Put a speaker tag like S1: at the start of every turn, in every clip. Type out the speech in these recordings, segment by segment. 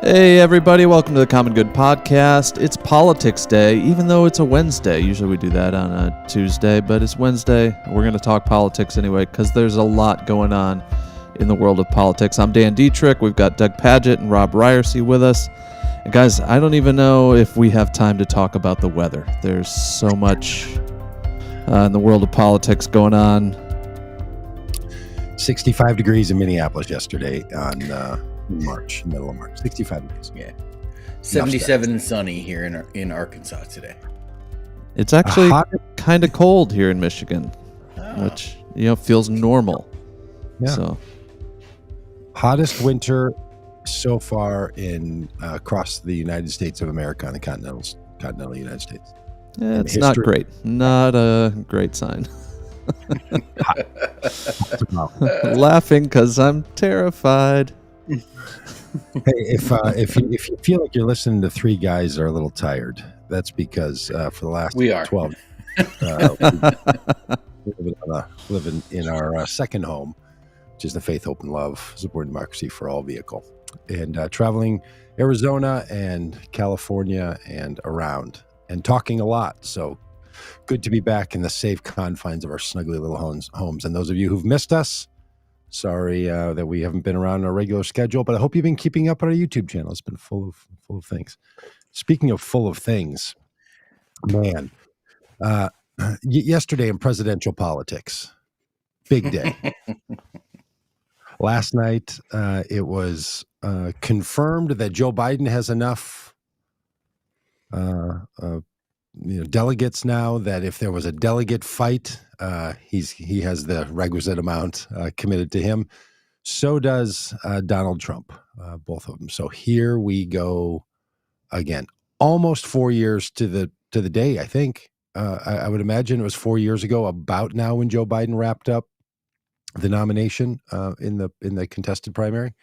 S1: Hey everybody, welcome to the Common Good Podcast. It's Politics Day, even though it's a Wednesday. Usually we do that on a Tuesday, but it's Wednesday. We're going to talk politics anyway, because there's a lot going on in the world of politics. I'm Dan Deitrich. We've got Doug Pagitt and Robb Ryerse with us. And guys, I don't even know if we have time to talk about the weather. There's so much in the world of politics going on.
S2: 65 degrees in Minneapolis yesterday on middle of March. 65 degrees.
S3: Yeah. 77 and sunny here in Arkansas today.
S1: It's actually kind of cold here in Michigan, which, feels normal.
S2: Yeah.
S1: So
S2: hottest winter so far across the United States of America on the continental United States.
S1: Yeah, it's not great. Not a great sign. Laughing because I'm terrified.
S2: Hey, if you feel like you're listening to three guys that are a little tired, that's because for the last 12 living in our second home, which is the Faith, Hope, and Love Support Democracy for All vehicle, and traveling Arizona and California and around and talking a lot. So good to be back in the safe confines of our snuggly little homes. And those of you who've missed us, sorry that we haven't been around on a regular schedule, but I hope you've been keeping up on our YouTube channel. It's been full of things. Speaking of full of things, man, yesterday in presidential politics, big day. Last night, it was confirmed that Joe Biden has enough delegates now that if there was a delegate fight, he has the requisite amount committed to him. So does Donald Trump, both of them. So here we go again, almost 4 years to the day. I think I would imagine it was 4 years ago, about now, when Joe Biden wrapped up the nomination in the contested primary.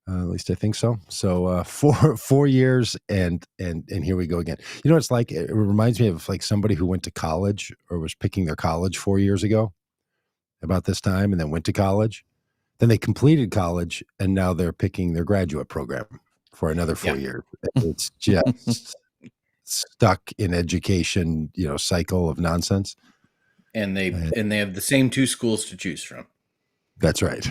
S2: At least I think so. So 4 years, and here we go again. You know, it's like, it reminds me of like somebody who went to college or was picking their college 4 years ago about this time, and then went to college. Then they completed college, and now they're picking their graduate program for another 4 years. It's just stuck in education, cycle of nonsense.
S3: And they have the same two schools to choose from.
S2: That's right.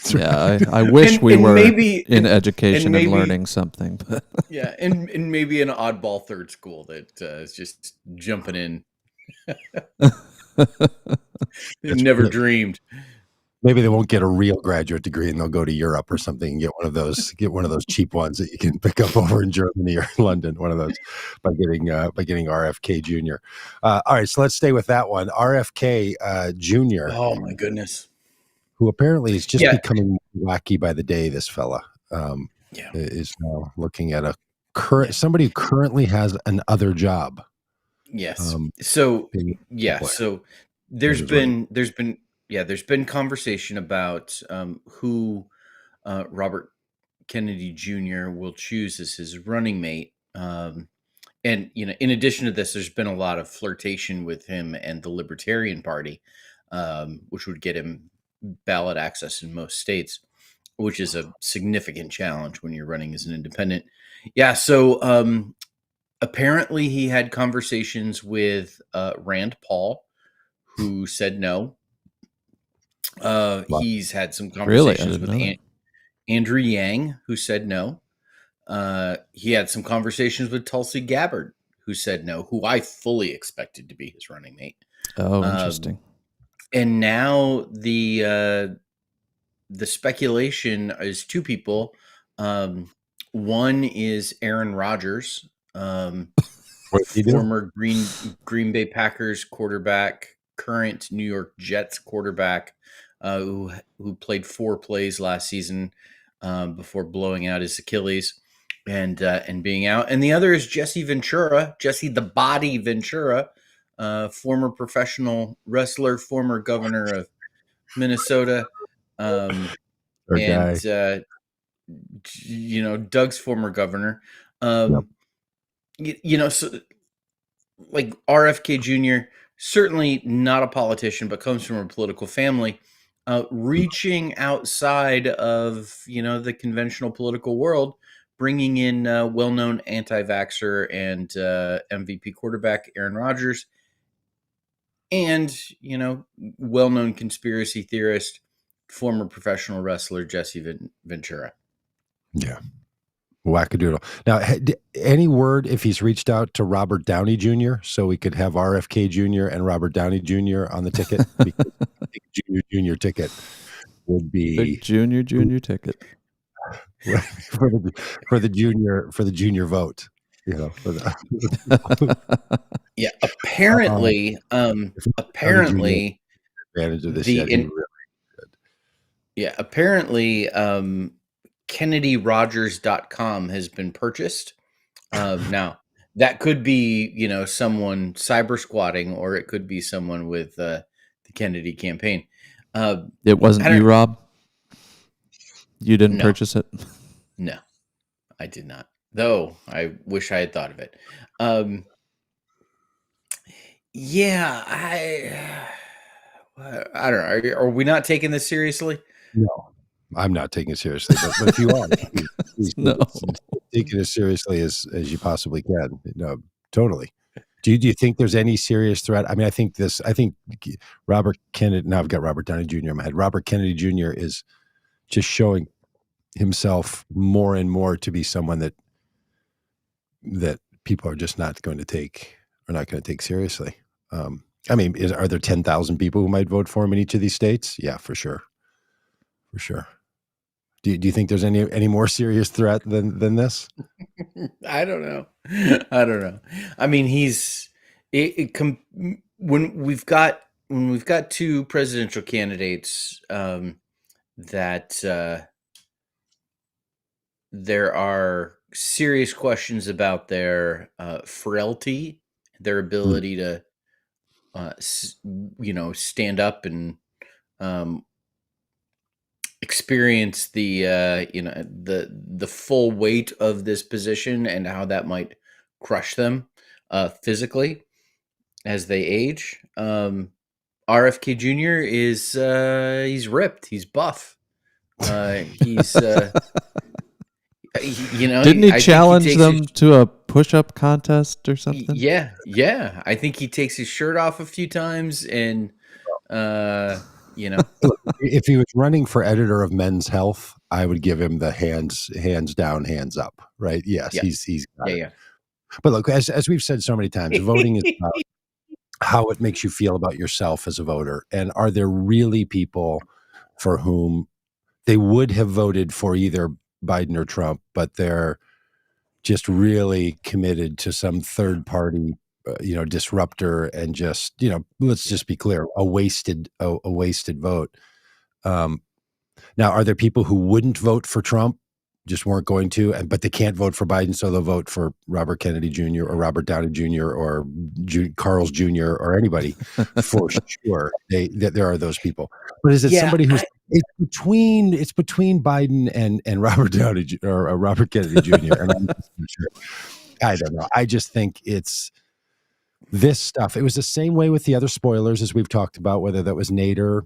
S1: Yeah, I wish we were in education and learning something. But
S3: yeah, and maybe an oddball third school that is just jumping in. They've never dreamed.
S2: Maybe they won't get a real graduate degree, and they'll go to Europe or something and get one of those cheap ones that you can pick up over in Germany or London. One of those by getting RFK Jr. All right, so let's stay with that one. RFK Jr.
S3: Oh my goodness.
S2: Who apparently is just becoming wacky by the day. This fella is now looking at somebody who currently has another job.
S3: Yes. So there's been conversation about who Robert Kennedy Jr. will choose as his running mate. And in addition to this, there's been a lot of flirtation with him and the Libertarian Party, which would get him ballot access in most states, which is a significant challenge when you're running as an independent. Yeah. So apparently he had conversations with Rand Paul, who said no. He's had some conversations with Andrew Yang, who said no. He had some conversations with Tulsi Gabbard, who said no, who I fully expected to be his running mate.
S1: Oh, interesting.
S3: And now the speculation is two people. One is Aaron Rodgers, former Green Bay Packers quarterback, current New York Jets quarterback, who played 4 plays last season before blowing out his Achilles and being out. And the other is Jesse the Body Ventura, former professional wrestler, former governor of Minnesota, and Doug's former governor. So like RFK Jr., certainly not a politician, but comes from a political family. reaching outside of, the conventional political world, bringing in well-known anti-vaxxer and MVP quarterback Aaron Rodgers, and well-known conspiracy theorist, former professional wrestler Jesse Ventura.
S2: Yeah. Wackadoodle. Now, any word if he's reached out to Robert Downey Jr. so we could have RFK Jr. and Robert Downey Jr. on the ticket? Because I think junior ticket would be
S1: the junior ticket
S2: for the junior vote. For the
S3: yeah. Apparently, apparently,
S2: advantage of this yet. He really good.
S3: Yeah. Apparently, KennedyRogers.com has been purchased. Now, that could be, someone cyber squatting, or it could be someone with the Kennedy campaign.
S1: It wasn't you, Rob? You didn't
S3: No.
S1: purchase it?
S3: No, I did not. Though I wish I had thought of it. Yeah, I don't know. Are we not taking this seriously?
S2: No, I'm not taking it seriously. But if you are, please
S1: No.
S2: take it as seriously as you possibly can. No, totally. Do you think there's any serious threat? I mean, I think Robert Kennedy. Now I've got Robert Downey Jr. in my head. Robert Kennedy Jr. is just showing himself more and more to be someone that people are just not going to take seriously. I mean, are there 10,000 people who might vote for him in each of these states? Yeah, for sure. For sure. Do you think there's any more serious threat than this?
S3: I don't know. I mean, when we've got two presidential candidates that there are serious questions about their frailty, their ability to stand up and experience the the full weight of this position, and how that might crush them physically as they age. RFK Jr. is he's ripped, he's buff, he's
S1: didn't he challenge them to a push-up contest or something?
S3: Yeah, I think he takes his shirt off a few times, and
S2: if he was running for editor of Men's Health, I would give him the hands down, hands up, right? Yes,
S3: yeah.
S2: he's got it.
S3: Yeah.
S2: But look, as we've said so many times, voting is about how it makes you feel about yourself as a voter. And are there really people for whom they would have voted for either Biden or Trump, but they're just really committed to some third party disruptor, and just, let's just be clear, a wasted vote. Now, are there people who wouldn't vote for Trump, just weren't going to, but they can't vote for Biden, so they'll vote for Robert Kennedy Jr. or Robert Downey Jr. or Carl's Jr. or anybody? For sure, there are those people. But is it somebody who's it's between Biden and Robert Downey or Robert Kennedy Jr. And I'm not sure. I don't know. I just think it's this stuff. It was the same way with the other spoilers, as we've talked about, whether that was Nader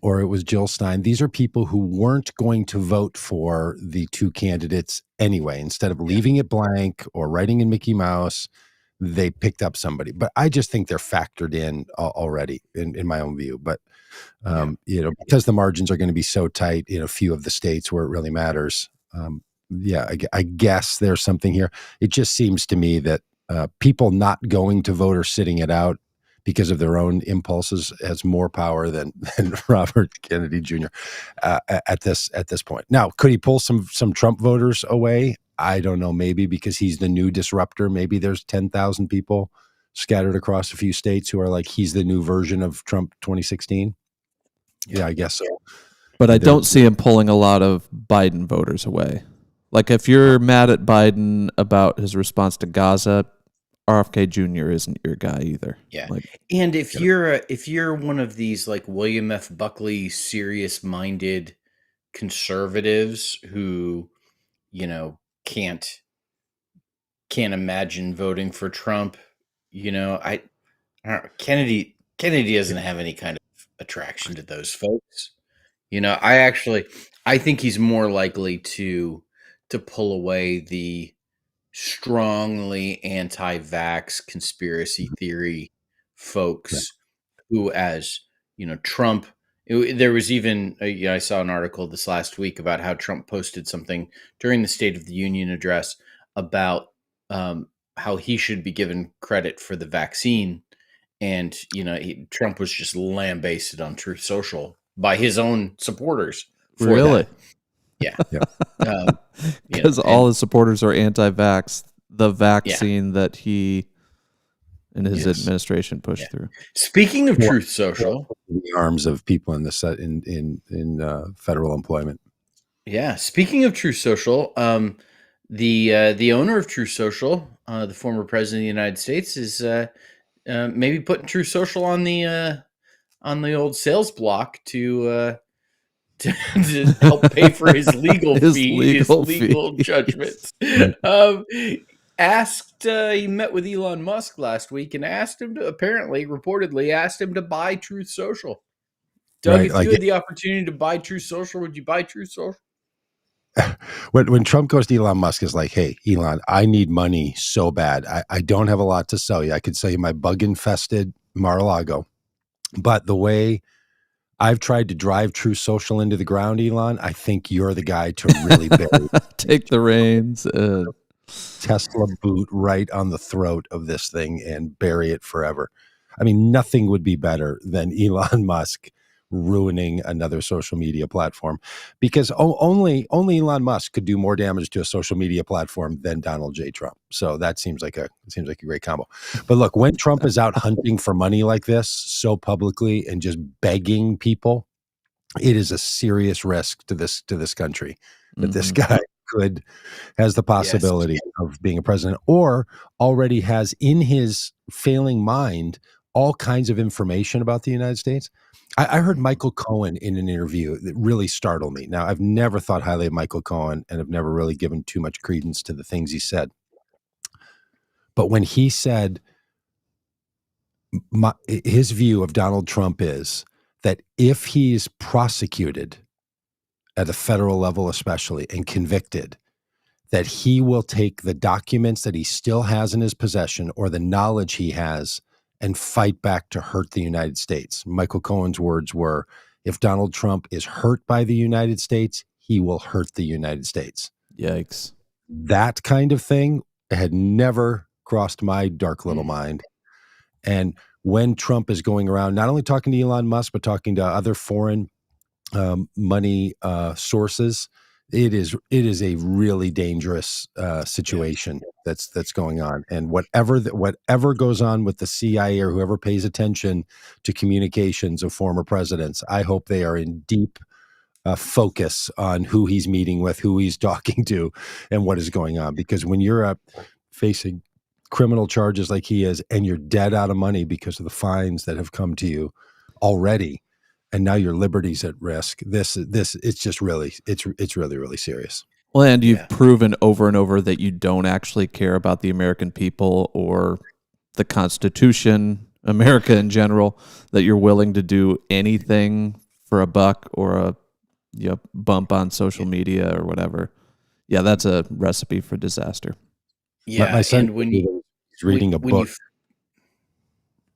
S2: or it was Jill Stein. These are people who weren't going to vote for the two candidates anyway. Instead of leaving it blank or writing in Mickey Mouse, they picked up somebody. But I just think they're factored in already, in my own view. But because the margins are going to be so tight in a few of the states where it really matters. I guess there's something here. It just seems to me that people not going to vote or sitting it out because of their own impulses has more power than Robert Kennedy Jr. At this point. Now, could he pull some Trump voters away? I don't know. Maybe because he's the new disruptor. Maybe there's 10,000 people scattered across a few states who are like, he's the new version of Trump 2016. Yeah, I guess so.
S1: But I don't see him pulling a lot of Biden voters away. Like, if you're mad at Biden about his response to Gaza, RFK Jr. isn't your guy either.
S3: Yeah. And if you're one of these like William F. Buckley serious-minded conservatives who, can't imagine voting for Trump, I don't know, Kennedy doesn't have any kind of attraction to those folks. I think he's more likely to to pull away the strongly anti-vax conspiracy theory folks who, as Trump. There was even I saw an article this last week about how Trump posted something during the State of the Union address about how he should be given credit for the vaccine, and Trump was just lambasted on Truth Social by his own supporters for
S1: really?
S3: that. Yeah.
S1: Because all his supporters are anti-vax, the vaccine that he and his administration pushed through.
S3: Speaking of Truth Social,
S2: the arms of people in the in federal employment.
S3: Yeah. Speaking of Truth Social, the owner of Truth Social, the former president of the United States, is maybe putting Truth Social on the old sales block to help pay for his legal his legal judgments. He met with Elon Musk last week and asked him to reportedly asked him to buy Truth Social. Doug, if you had the opportunity to buy Truth Social, would you buy Truth Social?
S2: When Trump goes to Elon Musk, is like, hey, Elon, I need money so bad. I don't have a lot to sell you. I could sell you my bug-infested Mar-a-Lago. But the way I've tried to drive Truth Social into the ground, Elon, I think you're the guy to really
S1: take the reins.
S2: Tesla boot right on the throat of this thing and bury it forever. I mean, nothing would be better than Elon Musk ruining another social media platform, because only Elon Musk could do more damage to a social media platform than Donald J. Trump. So that seems like a great combo. But look, when Trump is out hunting for money like this so publicly and just begging people, it is a serious risk to this country that this guy has the possibility of being a president, or already has in his failing mind all kinds of information about the United States. I heard Michael Cohen in an interview that really startled me. Now, I've never thought highly of Michael Cohen and have never really given too much credence to the things he said. But when he said his view of Donald Trump is that if he's prosecuted at a federal level especially and convicted, that he will take the documents that he still has in his possession or the knowledge he has and fight back to hurt the United States. Michael Cohen's words were, if Donald Trump is hurt by the United States, he will hurt the United States.
S1: Yikes.
S2: That kind of thing had never crossed my dark little mind. And when Trump is going around, not only talking to Elon Musk, but talking to other foreign money sources, it is a really dangerous situation that's going on. And whatever goes on with the CIA or whoever pays attention to communications of former presidents, I hope they are in deep focus on who he's meeting with, who he's talking to, and what is going on. Because when you're facing criminal charges like he is, and you're dead out of money because of the fines that have come to you already, and now your liberty's at risk, it's just really, it's really, really serious.
S1: Well, and you've proven over and over that you don't actually care about the American people or the Constitution, America in general, that you're willing to do anything for a buck or a bump on social media or whatever. Yeah, that's a recipe for disaster.
S2: Yeah, my son, and he's reading a book.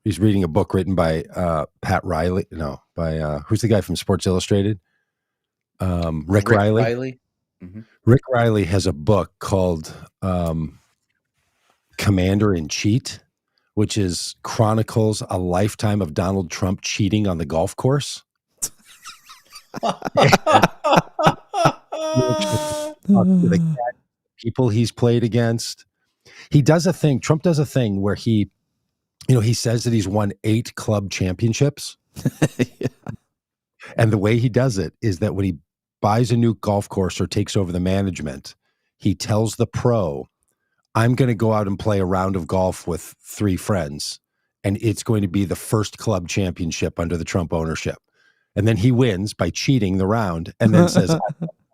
S2: He's reading a book written by Pat Riley. No, by who's the guy from Sports Illustrated? Rick Riley. Mm-hmm. Rick Riley has a book called Commander in Cheat, which chronicles a lifetime of Donald Trump cheating on the golf course. The people he's played against. He does a thing. Trump does a thing where he says that he's won 8 club championships. And the way he does it is that when he buys a new golf course or takes over the management, he tells the pro, I'm going to go out and play a round of golf with 3 friends, and it's going to be the first club championship under the Trump ownership. And then he wins by cheating the round and then says, I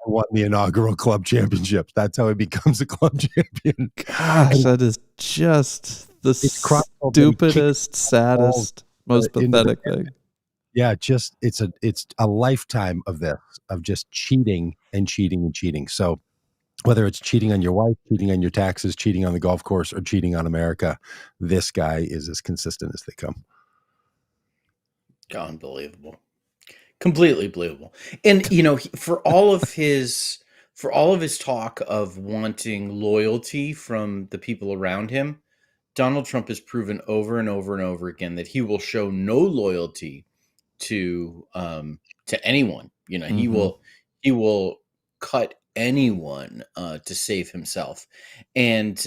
S2: won the inaugural club championship. That's how he becomes a club champion.
S1: Gosh, that is just the stupidest, saddest, most pathetic thing.
S2: Yeah, it's a lifetime of this, of just cheating and cheating and cheating. So Whether it's cheating on your wife, cheating on your taxes, cheating on the golf course, or cheating on America, this guy is as consistent as they come.
S3: Unbelievable. Completely believable. And for all of his talk of wanting loyalty from the people around him, Donald Trump has proven over and over and over again that he will show no loyalty to anyone. He will cut anyone to save himself, and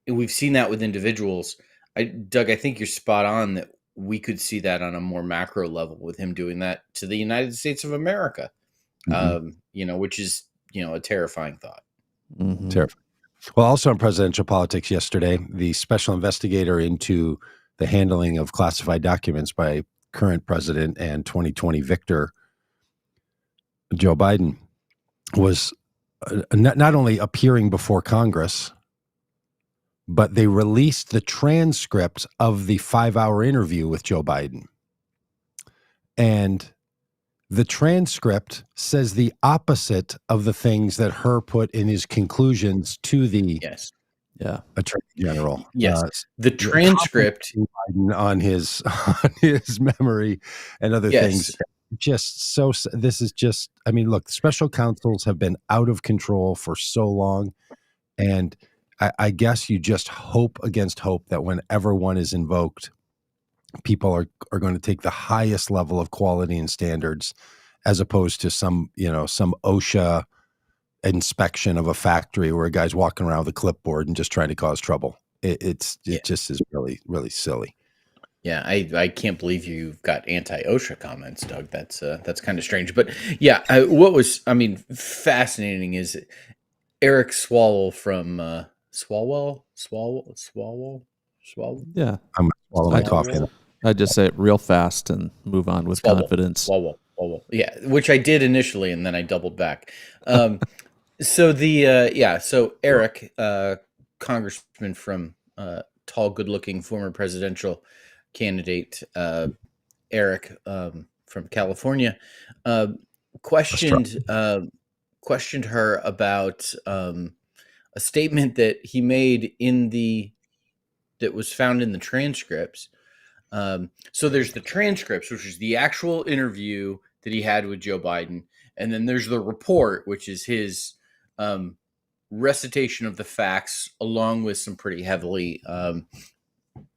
S3: we've seen that with individuals. Doug, I think you're spot on that we could see that on a more macro level with him doing that to the United States of America, which is a terrifying thought.
S2: Terrifying. Well, also in presidential politics yesterday, the special investigator into the handling of classified documents by current president and 2020 victor Joe Biden was not only appearing before Congress, but they released the transcript of the 5-hour interview with Joe Biden. And the transcript says the opposite of the things that Herr put in his conclusions to the Attorney General.
S3: Yes, the transcript
S2: on his memory and other things. Just so, this is just, I mean, look, special counsels have been out of control for so long. And I guess you just hope against hope that whenever one is invoked, people are going to take the highest level of quality and standards, as opposed to some OSHA inspection of a factory where a guy's walking around with a clipboard and just trying to cause trouble. It just is really, really silly.
S3: Yeah, I can't believe you've got anti-OSHA comments, Doug. That's kind of strange. But what was fascinating is Eric Swalwell from Swalwell.
S2: Yeah, I'm swallowing my coffee.
S1: I just say it real fast and move on with confidence.
S3: Swalwell. Yeah, which I did initially, and then I doubled back. So Eric, congressman from tall, good-looking former presidential candidate, Eric from California, questioned her about a statement that he made that was found in the transcripts. So there's the transcripts, which is the actual interview that he had with Joe Biden, and then there's the report, which is his recitation of the facts, along with some pretty heavily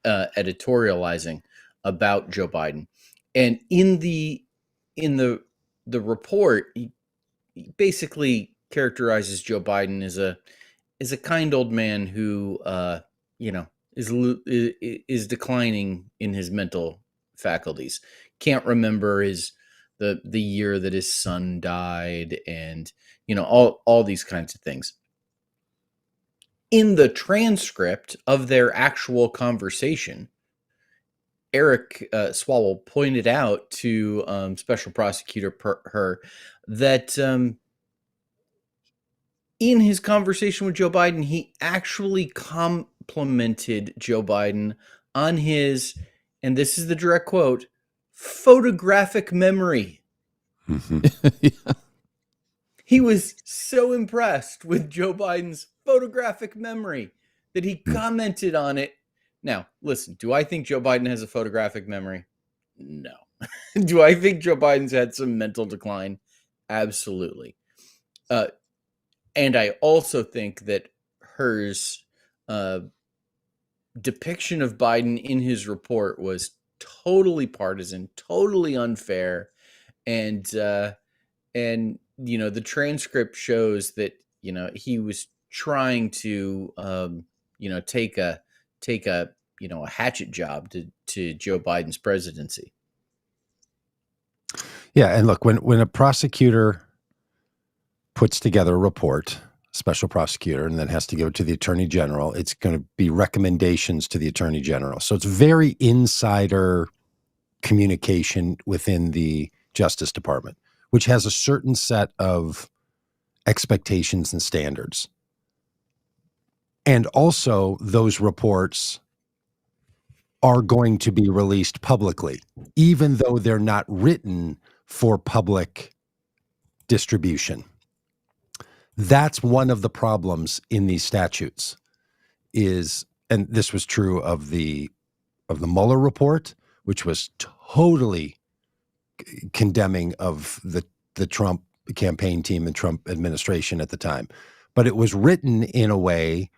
S3: editorializing about Joe Biden. And in the report, he basically characterizes Joe Biden as a kind old man who is declining in his mental faculties. Can't remember the year that his son died, and all these kinds of things. In the transcript of their actual conversation, Eric Swalwell pointed out to Special Prosecutor Herr that in his conversation with Joe Biden, he actually complimented Joe Biden on his, and this is the direct quote, photographic memory.
S1: Yeah.
S3: He was so impressed with Joe Biden's photographic memory that he commented on it. Now, listen, do I think Joe Biden has a photographic memory? No. Do I think Joe Biden's had some mental decline? Absolutely. And I also think that Herr's depiction of Biden in his report was totally partisan, totally unfair, and the transcript shows that he was trying to take a hatchet job to Joe Biden's presidency.
S2: Yeah, and look, when a prosecutor puts together a report, special prosecutor, and then has to give it to the Attorney General, it's going to be recommendations to the Attorney General. So it's very insider communication within the Justice Department, which has a certain set of expectations and standards. And also, those reports are going to be released publicly, even though they're not written for public distribution. That's one of the problems in these statutes and this was true of the Mueller report, which was totally condemning of the Trump campaign team and Trump administration at the time. But it was written in a way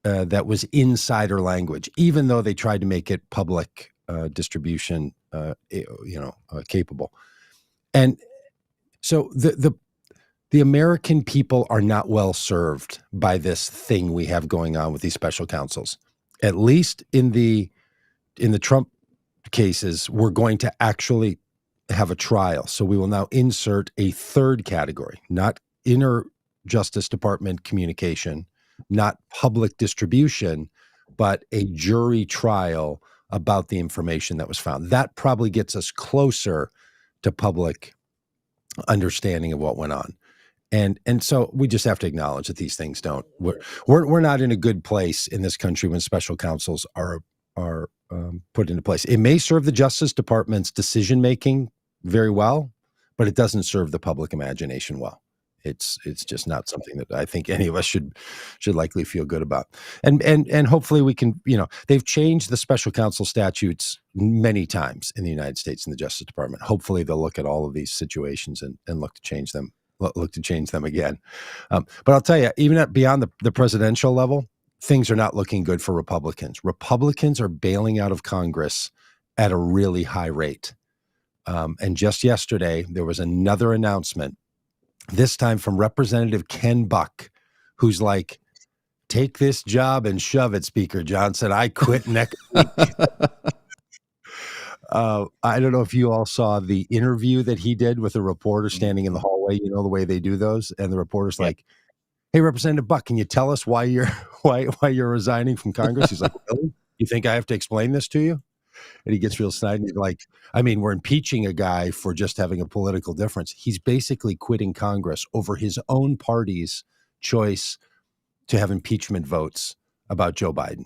S2: that was insider language, even though they tried to make it public distribution, capable. And so the American people are not well served by this thing we have going on with these special counsels. At least in the Trump cases, we're going to actually have a trial. So we will now insert a third category, not inner Justice Department communication, not public distribution, but a jury trial about the information that was found. That probably gets us closer to public understanding of what went on. And so we just have to acknowledge that these things don't. We're not in a good place in this country when special counsels are put into place. It may serve the Justice Department's decision making very well, but it doesn't serve the public imagination well. It's just not something that I think any of us should likely feel good about. And hopefully we can, they've changed the special counsel statutes many times in the United States in the Justice Department. Hopefully they'll look at all of these situations and look to change them again. But I'll tell you, even beyond the presidential level, things are not looking good for Republicans. Republicans are bailing out of Congress at a really high rate. And just yesterday, there was another announcement, this time from Representative Ken Buck, who's like, take this job and shove it, Speaker Johnson. I quit next week. I don't know if you all saw the interview that he did with a reporter standing in the hallway, the way they do those. And the reporter's like, hey, Representative Buck, can you tell us why you're resigning from Congress? He's like, really? You think I have to explain this to you? And he gets real snide and he's like, I mean, we're impeaching a guy for just having a political difference. He's basically quitting Congress over his own party's choice to have impeachment votes about Joe Biden.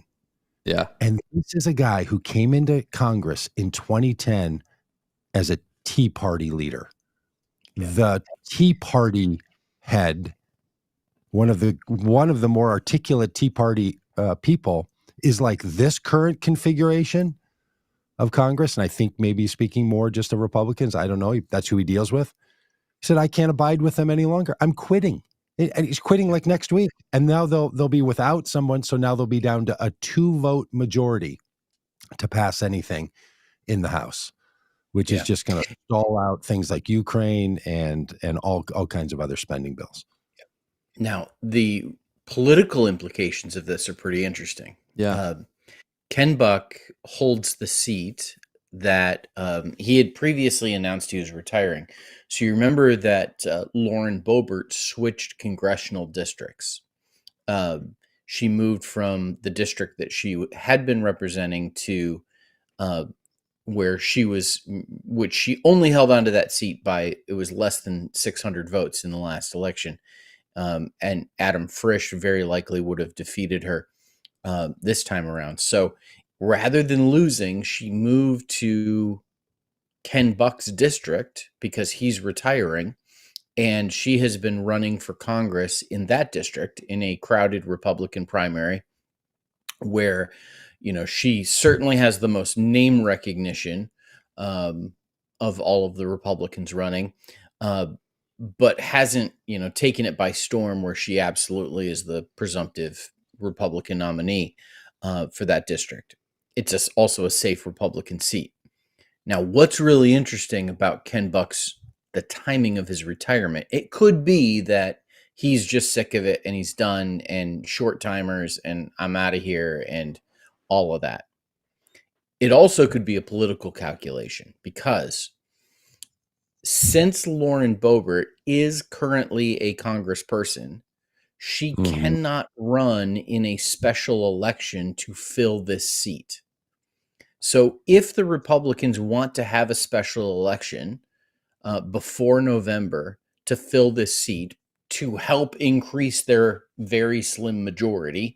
S1: Yeah.
S2: And this is a guy who came into Congress in 2010 as a Tea Party leader. Yeah. The Tea Party head, one of the more articulate Tea Party people, is like this current configuration of Congress. And I think maybe speaking more just of Republicans. I don't know. That's who he deals with. He said, I can't abide with them any longer. I'm quitting. And he's quitting like next week. And now they'll be without someone. So now they'll be down to a 2-vote majority to pass anything in the House, which is just going to stall out things like Ukraine and all kinds of other spending bills.
S3: Now, the political implications of this are pretty interesting.
S1: Yeah.
S3: Ken Buck holds the seat that he had previously announced he was retiring. So you remember that Lauren Boebert switched congressional districts. She moved from the district that she had been representing to where she was, which she only held onto that seat by, it was less than 600 votes in the last election. And Adam Frisch very likely would have defeated her this time around. So rather than losing, she moved to Ken Buck's district because he's retiring. And she has been running for Congress in that district in a crowded Republican primary where, she certainly has the most name recognition of all of the Republicans running, but hasn't, taken it by storm where she absolutely is the presumptive Republican nominee for that district. It's also a safe Republican seat. Now, what's really interesting about Ken Buck's, the timing of his retirement, it could be that he's just sick of it and he's done and short timers and I'm out of here and all of that. It also could be a political calculation because since Lauren Boebert is currently a congressperson, she cannot run in a special election to fill this seat. So if the Republicans want to have a special election before November to fill this seat to help increase their very slim majority,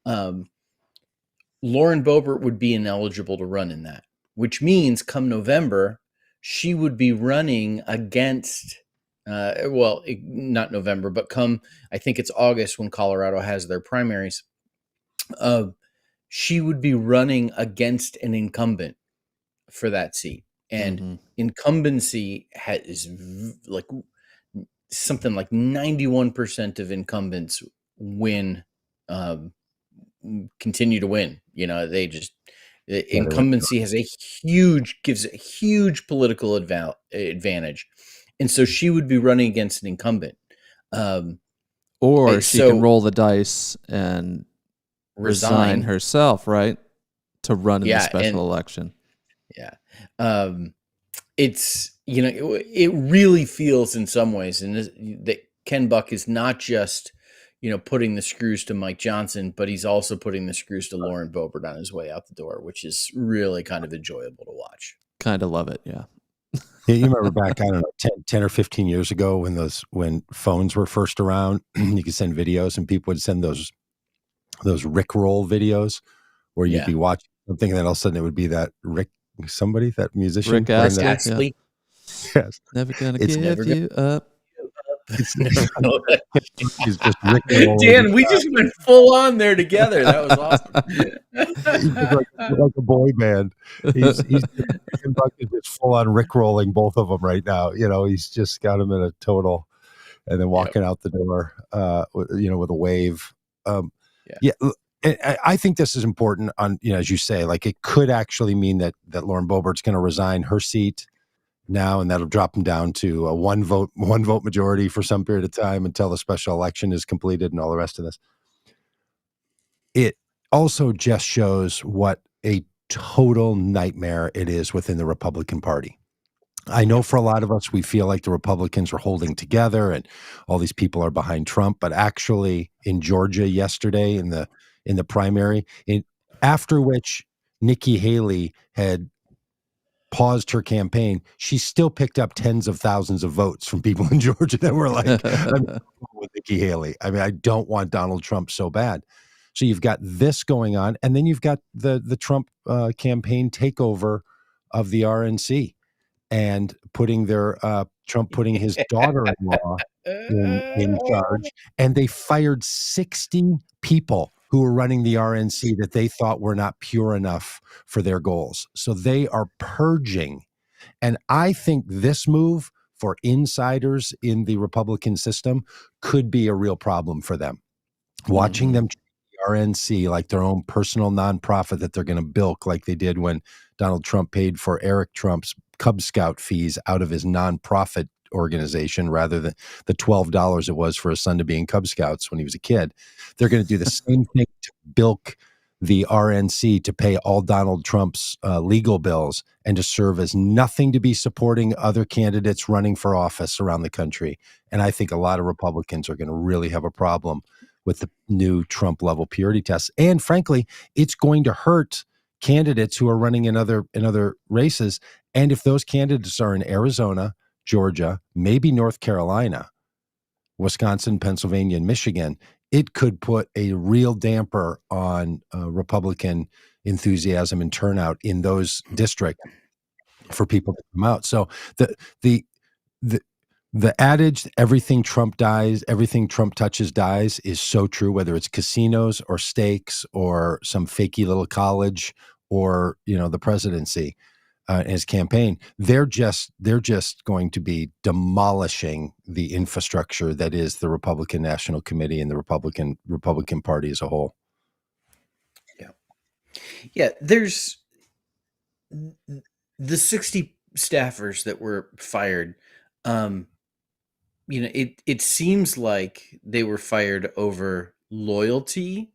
S3: Lauren Boebert would be ineligible to run in that, which means come November, she would be running against not November, but come, I think it's August when Colorado has their primaries. She would be running against an incumbent for that seat, and incumbency is like something like 91% of incumbents win, continue to win. Incumbency gives a huge political advantage, and so she would be running against an incumbent.
S1: Or she can roll the dice and resign herself, right, to run in the special election.
S3: Yeah. It's, it really feels in some ways, and that Ken Buck is not just, putting the screws to Mike Johnson, but he's also putting the screws to Lauren Boebert on his way out the door, which is really kind of enjoyable to watch.
S1: Kind of love it, yeah.
S2: Yeah, you remember back, I don't know, 10 or 15 years ago when phones were first around, you could send videos and people would send those Rickroll videos where you'd be watching something and then all of a sudden it would be that that musician.
S1: Rick Astley.
S2: Yes.
S1: Never gonna give you up.
S2: He's just Rickroll.
S3: Dan, we just went full on there together. That was awesome.
S2: He's like a boy band. He's just full on Rickrolling both of them right now. He's just got them in a total, and then walking out the door, with a wave. I think this is important on, as you say, like it could actually mean that Lauren Boebert's going to resign her seat now, and that'll drop them down to a one vote majority for some period of time until the special election is completed and all the rest of this. It also just shows what a total nightmare it is within the Republican Party. I know for a lot of us, we feel like the Republicans are holding together and all these people are behind Trump, but actually in Georgia yesterday in the primary, after which Nikki Haley had paused her campaign, she still picked up tens of thousands of votes from people in Georgia that were like, I'm with Nikki Haley. I mean, I don't want Donald Trump so bad. So you've got this going on, and then you've got the Trump campaign takeover of the RNC and Trump putting his daughter-in-law in charge, and they fired 60 people who were running the RNC that they thought were not pure enough for their goals. So they are purging. And I think this move for insiders in the Republican system could be a real problem for them. Watching them treat the RNC like their own personal nonprofit that they're going to bilk like they did when Donald Trump paid for Eric Trump's Cub Scout fees out of his nonprofit organization rather than the $12 it was for his son to be in Cub Scouts when he was a kid. They're going to do the same thing to bilk the RNC to pay all Donald Trump's legal bills and to serve as nothing to be supporting other candidates running for office around the country. And I think a lot of Republicans are going to really have a problem with the new Trump level purity tests. And frankly, it's going to hurt candidates who are running in other races. And if those candidates are in Arizona, Georgia, maybe North Carolina, Wisconsin, Pennsylvania, and Michigan, it could put a real damper on Republican enthusiasm and turnout in those districts for people to come out. So the adage, everything Trump touches dies, is so true, whether it's casinos or steaks or some fakey little college or, the presidency. His campaign, they're just going to be demolishing the infrastructure that is the Republican National Committee and the Republican Party as a whole.
S3: Yeah. There's the 60 staffers that were fired. It seems like they were fired over loyalty,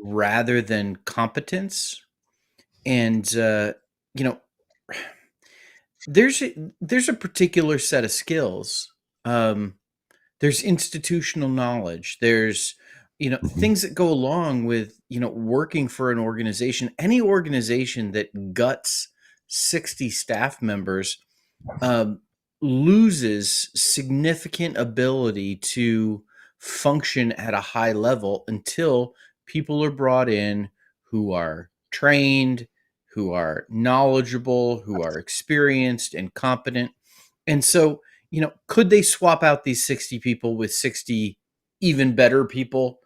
S3: rather than competence, and there's a particular set of skills. There's institutional knowledge. There's, things that go along with, working for an organization. Any organization that guts 60 staff members loses significant ability to function at a high level until people are brought in who are trained, who are knowledgeable, who are experienced and competent. And so, could they swap out these 60 people with 60 even better people?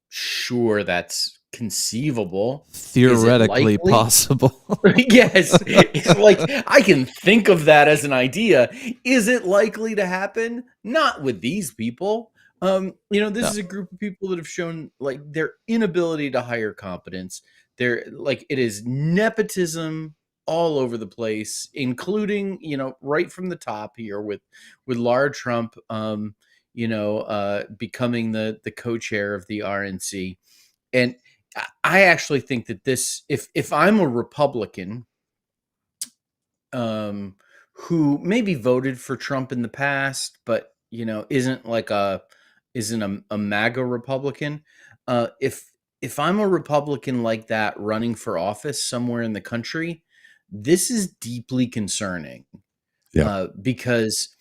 S3: Sure, that's conceivable.
S1: Theoretically possible.
S3: Yes. It's like, I can think of that as an idea. Is it likely to happen? Not with these people. This is a group of people that have shown like their inability to hire competence. They're like, it is nepotism all over the place, including, right from the top here with Laura Trump, becoming the co-chair of the RNC. And I actually think that this, if I'm a Republican, who maybe voted for Trump in the past, but isn't a MAGA Republican, if I'm a Republican like that running for office somewhere in the country, this is deeply concerning.
S2: Yeah.
S3: Because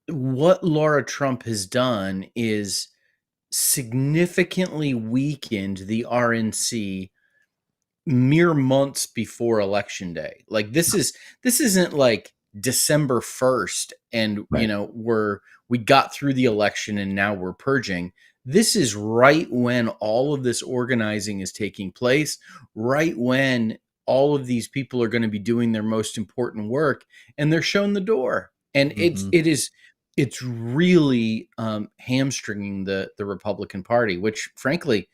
S3: what Laura Trump has done is significantly weakened the RNC mere months before election day. Like this isn't like December 1st and
S2: Right.
S3: we got through the election and now we're purging. This is right when all of this organizing is taking place, right when all of these people are going to be doing their most important work, and they're shown the door. And it's really hamstringing the Republican Party, which frankly,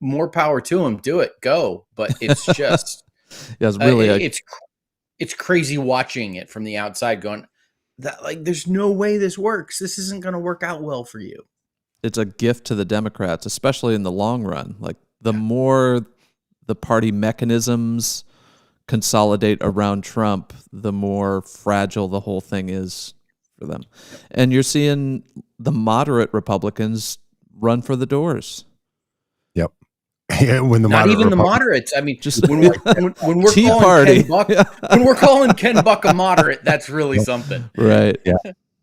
S3: more power to them. Do it, go. But it's just,
S1: it's really,
S3: it's crazy watching it from the outside, going that like, there's no way this works. This isn't going to work out well for you.
S1: It's a gift to the Democrats, especially in the long run. Like the more the party mechanisms consolidate around Trump, the more fragile the whole thing is for them. And you're seeing the moderate Republicans run for the doors.
S2: Yep. When the
S3: not even the moderates. I mean, just when we're
S1: Tea
S3: calling
S1: Party.
S3: Ken Buck, when we're calling Ken Buck a moderate, that's really something,
S1: right?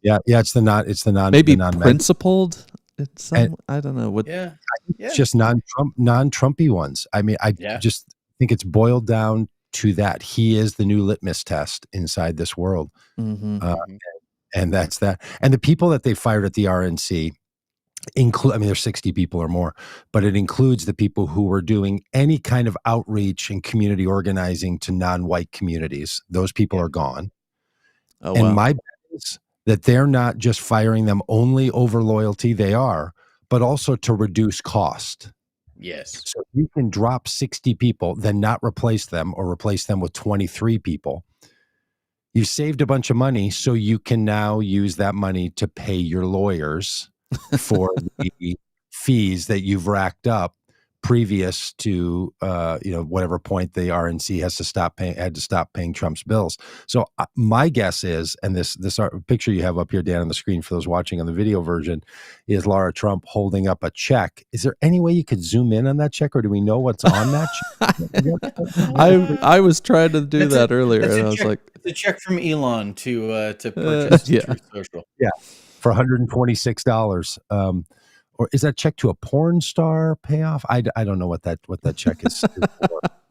S2: Yeah. It's the non
S1: maybe
S2: the
S1: principled. It's I don't know what.
S3: Yeah.
S2: It's just non-Trumpy ones. I mean, I just think it's boiled down to that. He is the new litmus test inside this world, and that's that. And the people that they fired at the RNC include, I mean, there's 60 people or more, but it includes the people who were doing any kind of outreach and community organizing to non-white communities. Those people are gone.
S1: Oh,
S2: and
S1: wow.
S2: my bet is that they're not just firing them only over loyalty, they are, but also to reduce cost.
S3: Yes.
S2: So you can drop 60 people, then not replace them or replace them with 23 people. You saved a bunch of money, so you can now use that money to pay your lawyers for the fees that you've racked up previous to whatever point the RNC had to stop paying Trump's bills. So my guess is, and this picture you have up here, Dan, on the screen for those watching on the video version, is Laura Trump holding up a check. Is there any way you could zoom in on that check, or do we know what's on that check?
S1: I was trying to do that earlier, and I was like,
S3: it's a check from Elon to purchase Truth Social.
S2: Yeah, for $126. Or is that check to a porn star payoff? I don't know what that check is for.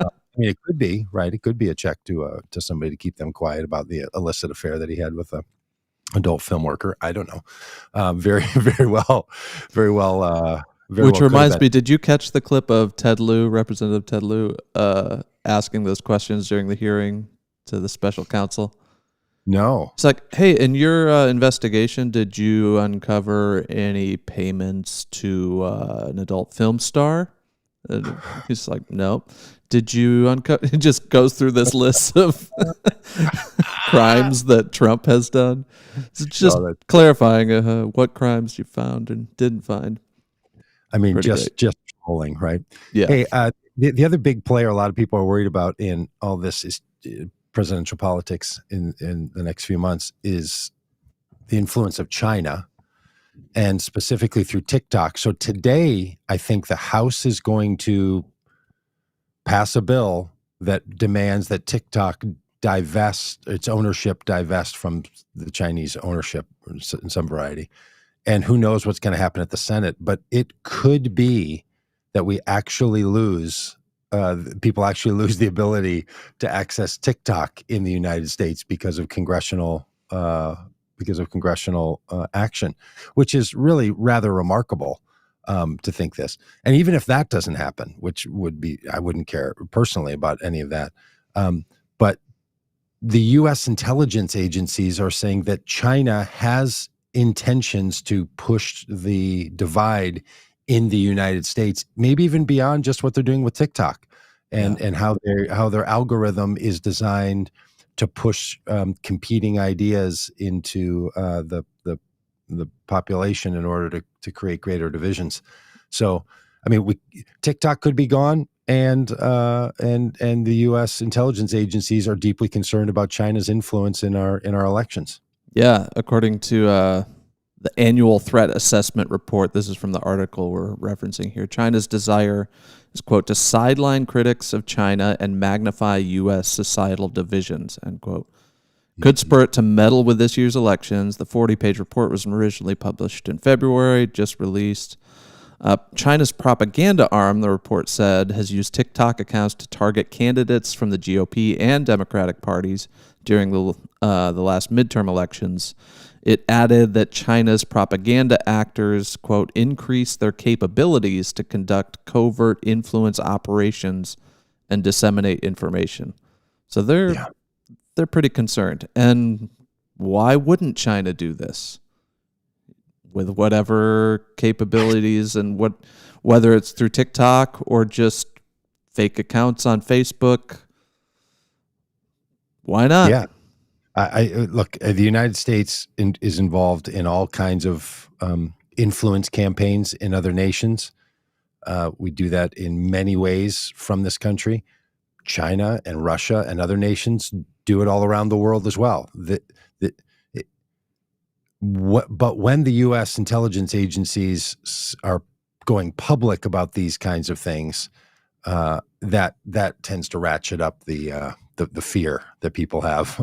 S2: I mean, it could be, right? It could be a check to somebody to keep them quiet about the illicit affair that he had with a adult film worker. I don't know. Very well.
S1: Which reminds me, did you catch the clip of Representative Ted Lieu, asking those questions during the hearing to the special counsel?
S2: No.
S1: It's like, hey, in your investigation, did you uncover any payments to an adult film star? And he's like, no. Did you uncover? It just goes through this list of crimes that Trump has done. It's just clarifying what crimes you found and didn't find.
S2: I mean, just trolling, right?
S1: Yeah.
S2: Hey, the other big player a lot of people are worried about in all this is presidential politics in the next few months is the influence of China, and specifically through TikTok. So today, I think the House is going to pass a bill that demands that TikTok divest from the Chinese ownership in some variety. And who knows what's going to happen at the Senate, but it could be that we actually people actually lose the ability to access TikTok in the United States because of congressional action, which is really rather remarkable to think this. And even if that doesn't happen, which would be, I wouldn't care personally about any of that. But the U.S. intelligence agencies are saying that China has intentions to push the divide in the United States, maybe even beyond just what they're doing with TikTok, and how their algorithm is designed to push competing ideas into the population in order to create greater divisions. So, I mean, TikTok could be gone, and the U.S. intelligence agencies are deeply concerned about China's influence in our elections.
S1: Yeah, according to the annual threat assessment report, this is from the article we're referencing here, China's desire is, quote, to sideline critics of China and magnify U.S. societal divisions, end quote. Could spur it to meddle with this year's elections. The 40-page report was originally published in February, just released. China's propaganda arm, the report said, has used TikTok accounts to target candidates from the GOP and Democratic parties during the last midterm elections. It added that China's propaganda actors, quote, increase their capabilities to conduct covert influence operations and disseminate information. So they're pretty concerned. And why wouldn't China do this? With whatever capabilities and whether it's through TikTok or just fake accounts on Facebook, why not?
S2: Yeah, I look. The United States is involved in all kinds of influence campaigns in other nations. We do that in many ways from this country. China and Russia and other nations do it all around the world as well. But when the U.S. intelligence agencies are going public about these kinds of things, that tends to ratchet up the fear that people have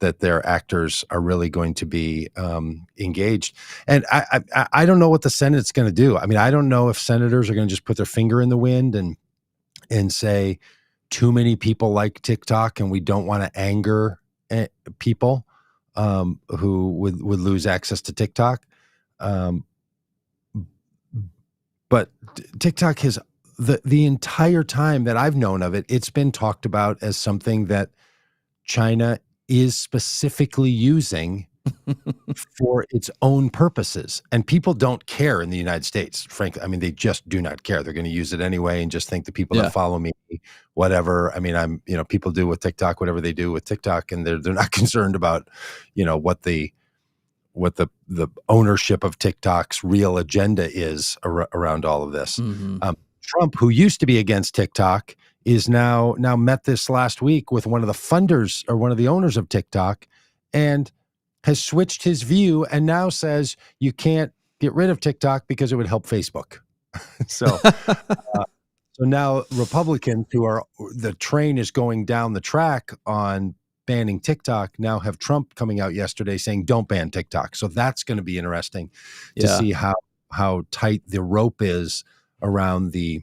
S2: that their actors are really going to be engaged. And I don't know what the Senate's going to do. I mean, I don't know if senators are going to just put their finger in the wind and say too many people like TikTok and we don't want to anger people who would lose access to TikTok. But TikTok has the entire time that I've known of it, it's been talked about as something that China is specifically using for its own purposes. And people don't care in the United States, frankly. I mean, they just do not care. They're going to use it anyway and just think the people that follow me, whatever. I mean, people do with TikTok, whatever they do with TikTok, and they're not concerned about, what the ownership of TikTok's real agenda is around all of this. Trump, who used to be against TikTok, is now met this last week with one of the funders or one of the owners of TikTok, and has switched his view and now says you can't get rid of TikTok because it would help Facebook. So now Republicans the train is going down the track on banning TikTok now have Trump coming out yesterday saying don't ban TikTok. So that's going to be interesting to see how tight the rope is around the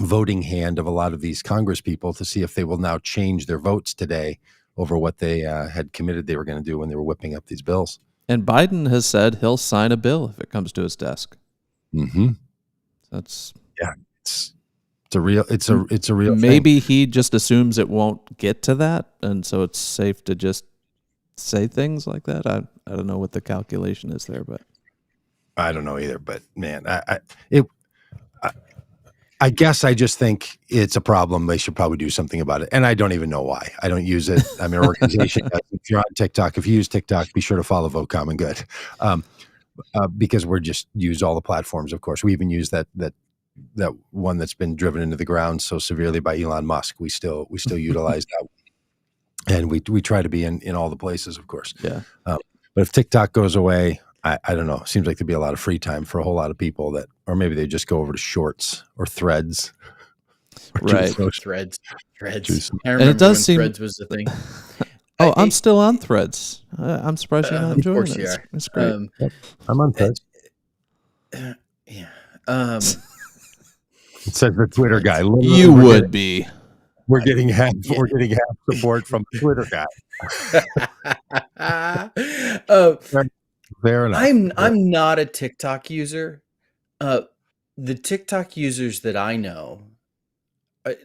S2: voting hand of a lot of these Congress people to see if they will now change their votes today over what they had committed they were going to do when they were whipping up these bills.
S1: And Biden has said he'll sign a bill if it comes to his desk. That's
S2: it's a real
S1: maybe
S2: thing.
S1: He just assumes it won't get to that, and so it's safe to just say things like that. I don't know what the calculation is there, but
S2: I don't know either. But man, I guess I just think it's a problem. They should probably do something about it. And I don't even know why. I don't use it. I'm an organization. If you're on TikTok, if you use TikTok, be sure to follow Vote Common Good. Because we're just use all the platforms, of course. We even use that one that's been driven into the ground so severely by Elon Musk. We still utilize that. And we try to be in all the places, of course.
S1: Yeah.
S2: But if TikTok goes away, I don't know. It seems like there'd be a lot of free time for a whole lot of people or maybe they just go over to Shorts or Threads.
S1: Right.
S3: Threads.
S1: I remember and it does seem
S3: Threads was the thing.
S1: I'm still on Threads. I'm surprised you're not enjoying it. It's great.
S2: I'm on Threads.
S3: Yeah.
S2: It says the Twitter guy.
S1: You would be.
S2: we're getting half support from the Twitter guy. Fair enough.
S3: I'm not a TikTok user. The TikTok users that I know,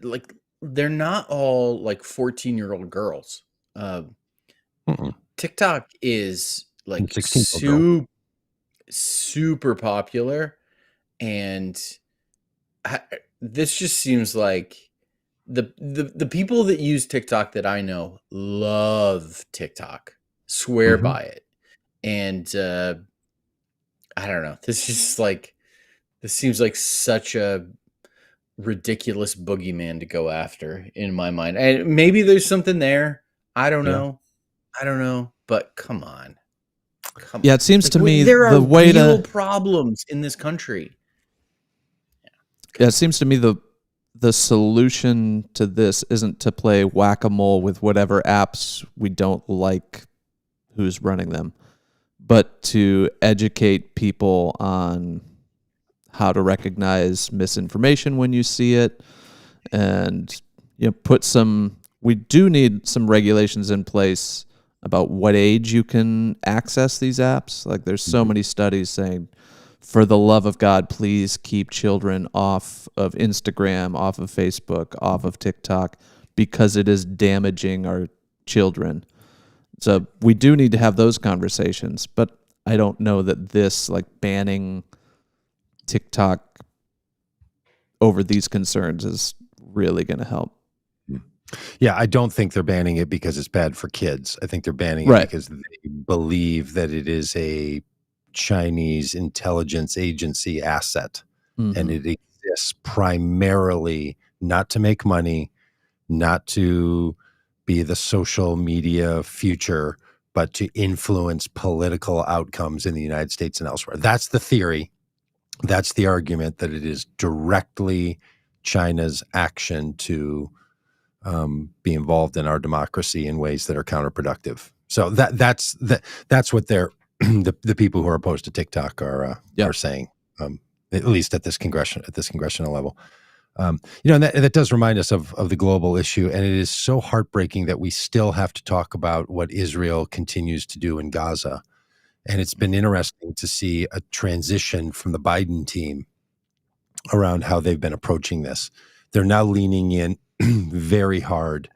S3: like they're not all like 14-year-old girls. TikTok is like
S2: 16-year-old
S3: super popular, and this just seems like the people that use TikTok that I know love TikTok, swear by it, and I don't know. This seems like such a ridiculous boogeyman to go after in my mind. And maybe there's something there. I don't know. But come on.
S1: Yeah, it seems to me
S3: there are
S1: the way
S3: real
S1: to
S3: problems in this country.
S1: Yeah, it seems to me the solution to this isn't to play whack-a-mole with whatever apps we don't like who's running them, but to educate people on how to recognize misinformation when you see it, and we do need some regulations in place about what age you can access these apps. Like there's so many studies saying, for the love of God, please keep children off of Instagram, off of Facebook, off of TikTok, because it is damaging our children. So we do need to have those conversations, but I don't know that this, like banning TikTok over these concerns, is really going to help.
S2: Yeah, I don't think they're banning it because it's bad for kids. I think they're banning it because they believe that it is a Chinese intelligence agency asset, and it exists primarily not to make money, not to be the social media future, but to influence political outcomes in the United States and elsewhere. That's the theory. That's the argument, that it is directly China's action to be involved in our democracy in ways that are counterproductive. So that's what they're the people who are opposed to TikTok are saying, at least at this congressional level. And that does remind us of the global issue, and it is so heartbreaking that we still have to talk about what Israel continues to do in Gaza. And it's been interesting to see a transition from the Biden team around how they've been approaching this. They're now leaning in very hard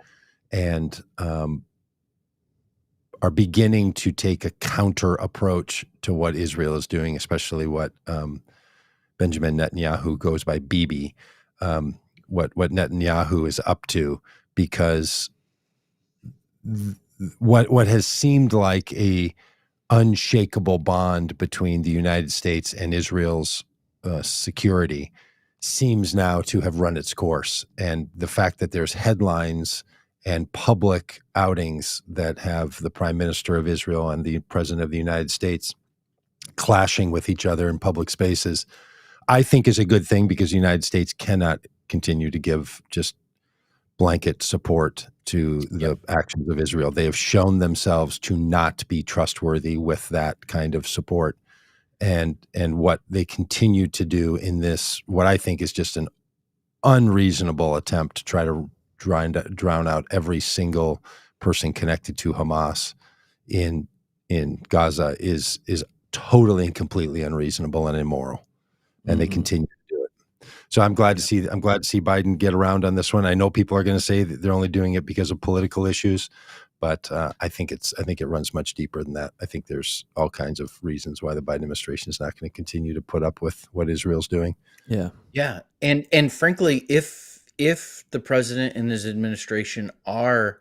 S2: and are beginning to take a counter approach to what Israel is doing, especially what Benjamin Netanyahu goes by Bibi, what Netanyahu is up to, because what has seemed like a unshakable bond between the United States and Israel's security seems now to have run its course. And the fact that there's headlines and public outings that have the Prime Minister of Israel and the President of the United States clashing with each other in public spaces, I think is a good thing, because the United States cannot continue to give just blanket support to the actions of Israel. They have shown themselves to not be trustworthy with that kind of support. And what they continue to do in this, what I think is just an unreasonable attempt to try to drown out every single person connected to Hamas in Gaza, is totally and completely unreasonable and immoral. And they continue to do it. So I'm glad to see Biden get around on this one. I know people are going to say that they're only doing it because of political issues, but I think it runs much deeper than that. I think there's all kinds of reasons why the Biden administration is not going to continue to put up with what Israel's doing.
S3: Yeah. And frankly, if the president and his administration are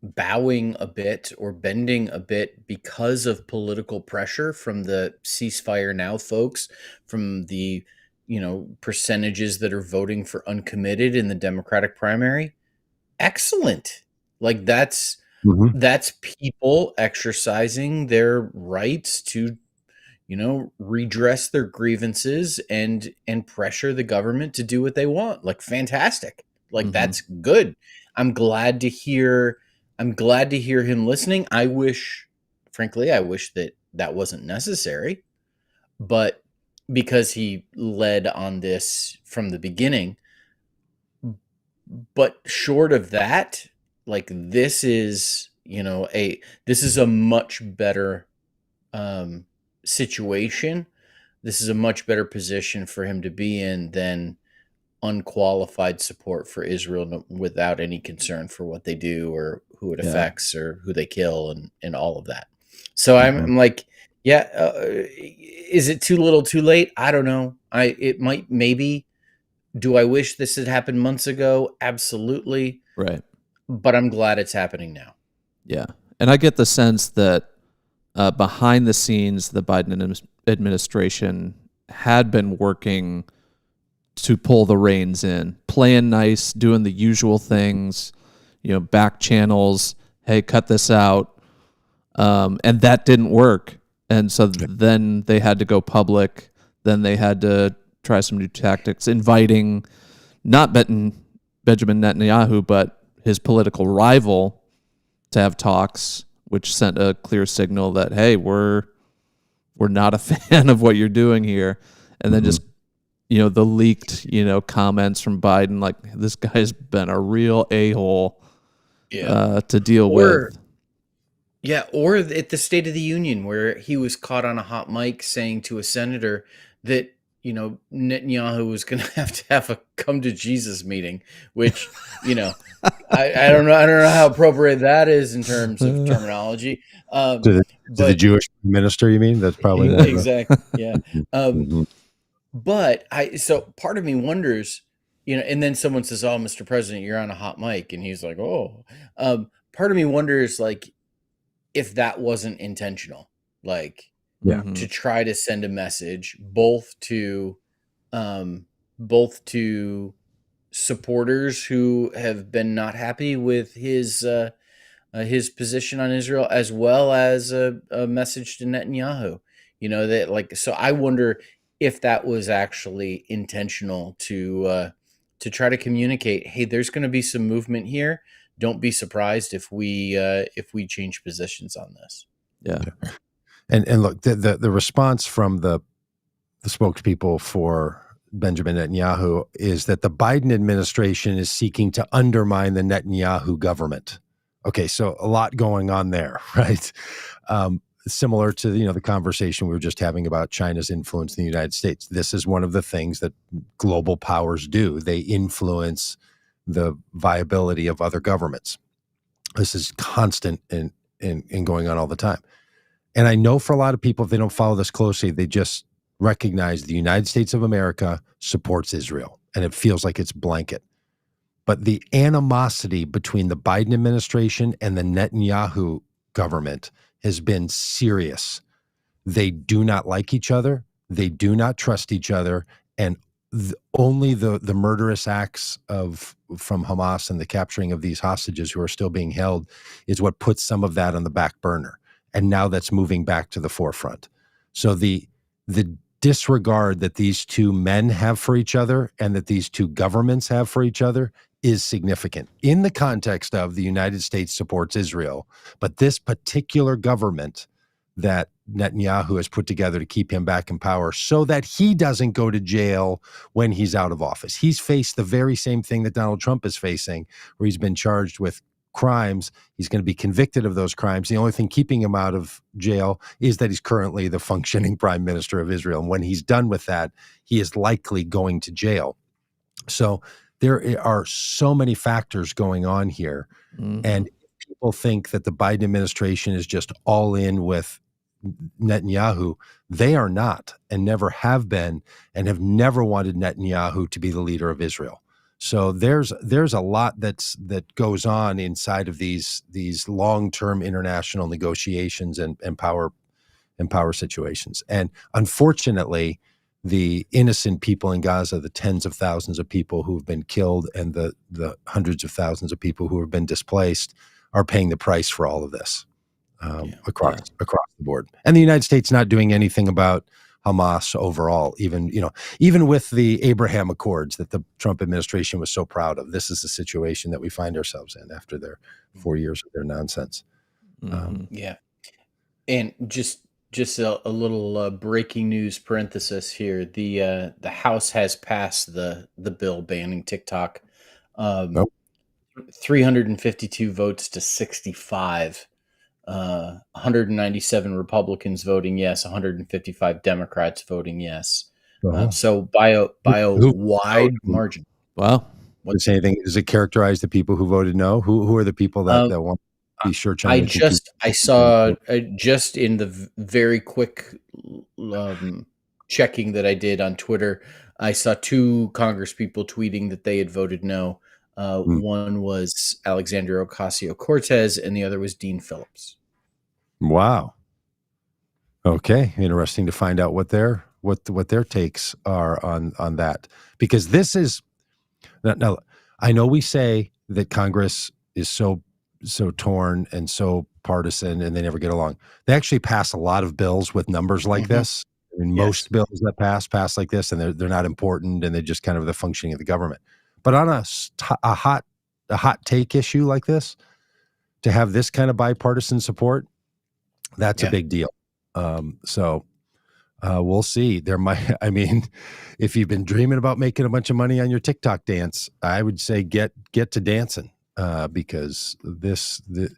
S3: bowing a bit or bending a bit because of political pressure from the ceasefire now folks, from the percentages that are voting for uncommitted in the Democratic primary, excellent. Like that's people exercising their rights to redress their grievances and pressure the government to do what they want. Like fantastic. Like that's good. I'm glad to hear him listening. Frankly, I wish that wasn't necessary, but because he led on this from the beginning. But short of that, like this is a much better situation. This is a much better position for him to be in than unqualified support for Israel without any concern for what they do or who it affects or who they kill and all of that. So I'm like, is it too little too late? I don't know. It might, maybe. Do I wish this had happened months ago? Absolutely.
S1: Right.
S3: But I'm glad it's happening now.
S1: Yeah. And I get the sense that behind the scenes, the Biden administration had been working to pull the reins in, playing nice, doing the usual things, back channels, hey, cut this out. And that didn't work. And so then they had to go public. Then they had to try some new tactics, inviting not Benjamin Netanyahu, but his political rival to have talks, which sent a clear signal that, hey, we're not a fan of what you're doing here. And then just, the leaked, comments from Biden, like, this guy's been a real a-hole to deal with.
S3: Yeah, or at the State of the Union, where he was caught on a hot mic saying to a senator that, Netanyahu was going to have a come to Jesus meeting, which, I don't know how appropriate that is in terms of terminology.
S2: To the Jewish minister, you mean? That's probably
S3: exactly. Yeah. But so part of me wonders, and then someone says, "Oh, Mr. President, you're on a hot mic," and he's like, "Oh." Part of me wonders, like, if that wasn't intentional, like, to try to send a message both to supporters who have been not happy with his position on Israel, as well as a message to Netanyahu. That, like, so I wonder if that was actually intentional to try to communicate, hey, there's going to be some movement here. Don't be surprised if we change positions on this.
S1: Yeah.
S2: And look, the response from the spokespeople for Benjamin Netanyahu is that the Biden administration is seeking to undermine the Netanyahu government. Okay, so a lot going on there, right? Similar to the conversation we were just having about China's influence in the United States. This is one of the things that global powers do. They influence the viability of other governments. This is constant and going on all the time. And I know for a lot of people, if they don't follow this closely, they just recognize the United States of America supports Israel, and it feels like it's blanket. But the animosity between the Biden administration and the Netanyahu government has been serious. They do not like each other. They do not trust each other. And only the murderous acts from Hamas and the capturing of these hostages who are still being held is what puts some of that on the back burner. And now that's moving back to the forefront. So the disregard that these two men have for each other and that these two governments have for each other is significant in the context of the United States supports Israel. But this particular government that Netanyahu has put together to keep him back in power so that he doesn't go to jail when he's out of office. He's faced the very same thing that Donald Trump is facing, where he's been charged with crimes. He's going to be convicted of those crimes. The only thing keeping him out of jail is that he's currently the functioning prime minister of Israel. And when he's done with that, he is likely going to jail. So there are so many factors going on here. And people think that the Biden administration is just all in with Netanyahu. They are not, and never have been, and have never wanted Netanyahu to be the leader of Israel. So there's a lot that goes on inside of these long-term international negotiations and power situations. And unfortunately, the innocent people in Gaza, the tens of thousands of people who have been killed and the hundreds of thousands of people who have been displaced are paying the price for all of this across the board. And the United States not doing anything about Hamas overall, even with the Abraham Accords that the Trump administration was so proud of. This is the situation that we find ourselves in after their 4 years of their nonsense.
S3: And just a little breaking news parenthesis here. The House has passed the bill banning TikTok.
S2: Nope.
S3: 352 votes to 65. 197 Republicans voting yes, 155 Democrats voting yes. So by a wide margin.
S1: Wow.
S2: Does it characterize the people who voted no? Who are the people that want to be sure?
S3: I saw just in the very quick checking that I did on Twitter, I saw 2 Congress people tweeting that they had voted no. One was Alexandria Ocasio-Cortez, and the other was Dean Phillips.
S2: Wow. Okay, interesting to find out what their takes are on that, because this is now. I know we say that Congress is so torn and so partisan, and they never get along. They actually pass a lot of bills with numbers like this. I mean, most bills that pass like this, and they're not important, and they're just kind of the functioning of the government. But on a hot take issue like this, to have this kind of bipartisan support, that's a big deal. So we'll see. There might, I mean, if you've been dreaming about making a bunch of money on your TikTok dance, I would say get to dancing, because the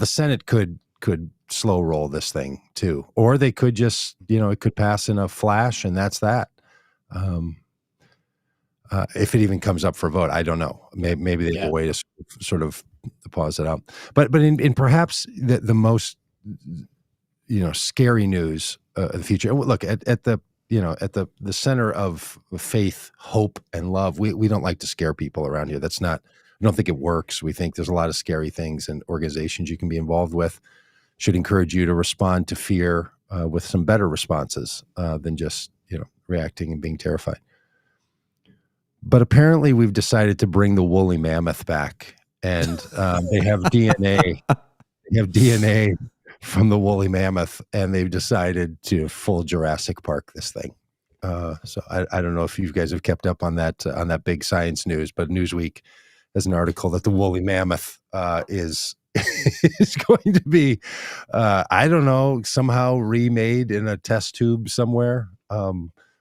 S2: Senate could slow roll this thing too, or they could just, it could pass in a flash, and that's that. If it even comes up for vote, I don't know. Maybe they have a way to sort of pause it out. But in perhaps the most scary news of the future. Look at the center of faith, hope, and love. We don't like to scare people around here. That's not. I don't think it works. We think there's a lot of scary things and organizations you can be involved with. Should encourage you to respond to fear with some better responses than just reacting and being terrified. But apparently, we've decided to bring the woolly mammoth back, and they have DNA. They have DNA from the woolly mammoth, and they've decided to full Jurassic Park this thing. So I don't know if you guys have kept up on that big science news, but Newsweek has an article that the woolly mammoth is is going to be, I don't know, somehow remade in a test tube somewhere,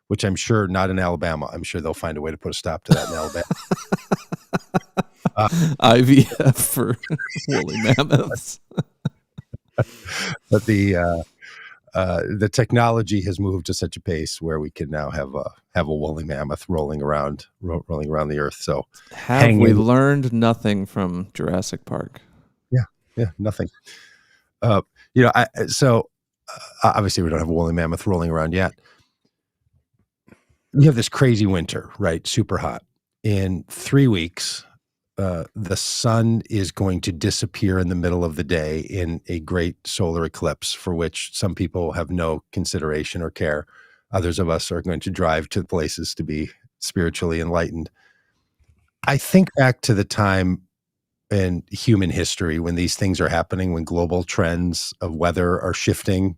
S2: which I'm sure not in Alabama. I'm sure they'll find a way to put a stop to that in Alabama.
S1: IVF for woolly mammoths.
S2: But the technology has moved to such a pace where we can now have a woolly mammoth rolling around the earth. So
S1: have we learned nothing from Jurassic Park?
S2: Yeah, nothing. Obviously we don't have a woolly mammoth rolling around yet. We have this crazy winter, right? Super hot. In 3 weeks, the sun is going to disappear in the middle of the day in a great solar eclipse, for which some people have no consideration or care. Others of us are going to drive to places to be spiritually enlightened. I think back to the time in human history when these things are happening, when global trends of weather are shifting,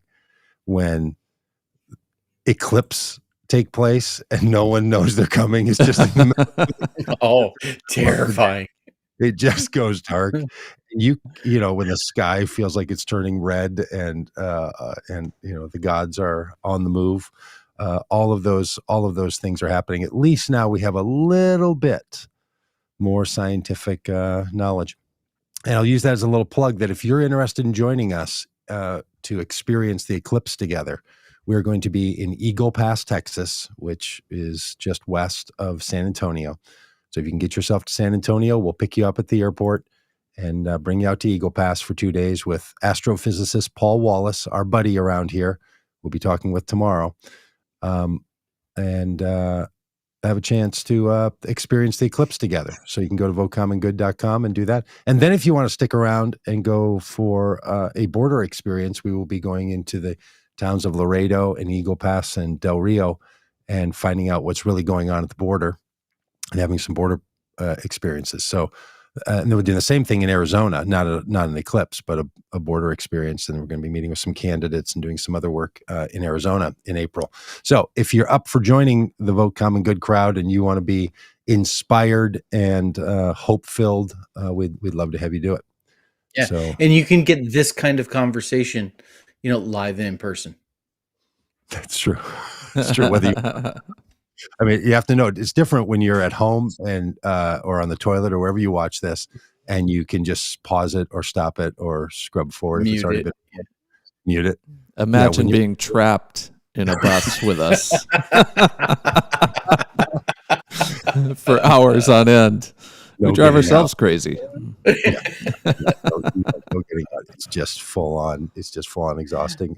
S2: when eclipses take place and no one knows they're coming. It's just
S3: terrifying.
S2: It just goes dark. You when the sky feels like it's turning red, and the gods are on the move. All of those things are happening. At least now we have a little bit more scientific knowledge. And I'll use that as a little plug that if you're interested in joining us to experience the eclipse together, we're going to be in Eagle Pass, Texas, which is just west of San Antonio. So if you can get yourself to San Antonio, we'll pick you up at the airport and bring you out to Eagle Pass for 2 days with astrophysicist Paul Wallace, our buddy around here. We'll be talking with tomorrow. And have a chance to experience the eclipse together. So you can go to votecommongood.com and do that. And then if you want to stick around and go for a border experience, we will be going into the towns of Laredo and Eagle Pass and Del Rio and finding out what's really going on at the border and having some border experiences. So and then we're doing the same thing in Arizona, not an eclipse, but a border experience. And we're going to be meeting with some candidates and doing some other work in Arizona in April. So if you're up for joining the Vote Common Good crowd and you want to be inspired and hope-filled, we'd love to have you do it.
S3: Yeah, and you can get this kind of conversation, live and in person.
S2: That's true. It's true. I mean, you have to know it's different when you're at home and or on the toilet or wherever you watch this, and you can just pause it or stop it or scrub forward if it's already been mute it.
S1: Imagine being trapped in a bus with us for hours on end. We drive ourselves crazy.
S2: No getting out. It's just full on. It's just full on exhausting.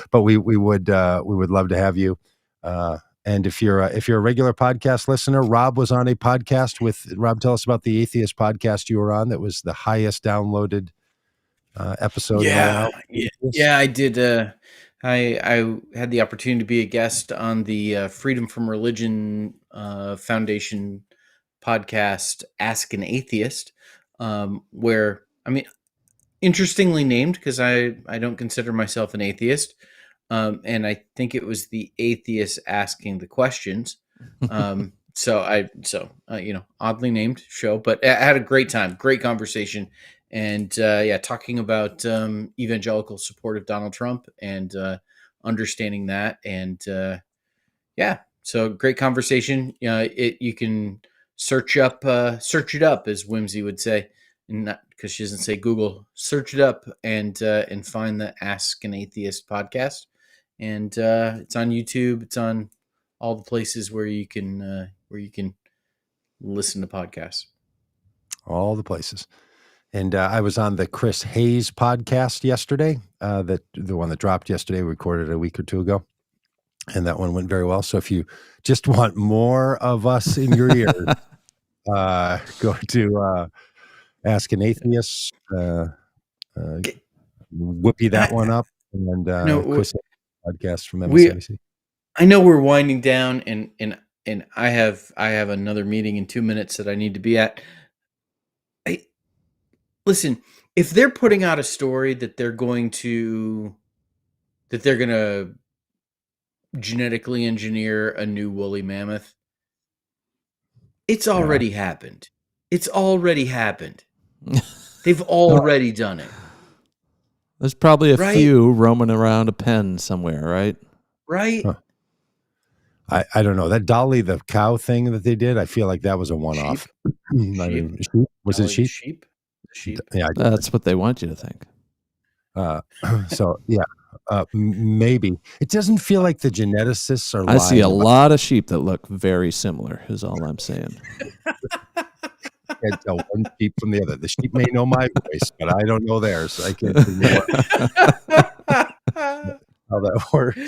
S2: But we would love to have you. And if you're a regular podcast listener, Robb was on a podcast with Robb. Tell us about the Atheist podcast you were on. That was the highest downloaded episode.
S3: Yeah, I did. I had the opportunity to be a guest on the Freedom from Religion Foundation podcast, Ask an Atheist, where, I mean, interestingly named because I don't consider myself an atheist. And I think it was the atheists asking the questions. So oddly named show, but I had a great time, great conversation. And talking about evangelical support of Donald Trump and understanding that. And so great conversation. You can search it up, as Whimsy would say, and not because she doesn't say Google. Search it up and find the Ask an Atheist podcast. And it's on YouTube. It's on all the places where you can listen to podcasts.
S2: All the places. And I was on the Chris Hayes podcast yesterday. The one that dropped yesterday, we recorded a week or two ago, and that one went very well. So if you just want more of us in your ears, go to Ask an Atheist. Whoopee that one up, and Chris podcast from MSNBC.
S3: I know we're winding down, and I have another meeting in 2 minutes that I need to be at. Listen, if they're putting out a story that they're going to genetically engineer a new woolly mammoth, it's already happened. It's already happened. They've already done it.
S1: There's probably a few roaming around a pen somewhere, right?
S3: Right.
S2: Huh. I don't know. That Dolly the cow thing that they did, I feel like that was a one-off.
S3: Sheep.
S2: Was it sheep?
S3: Sheep.
S2: Yeah,
S1: that's what they want you to think.
S2: So yeah, maybe it doesn't feel like the geneticists are.
S1: I see a lot of sheep that look very similar. Is all I'm saying.
S2: Can't tell one sheep from the other. The sheep may know my voice, but I don't know theirs. I can't figure how that works.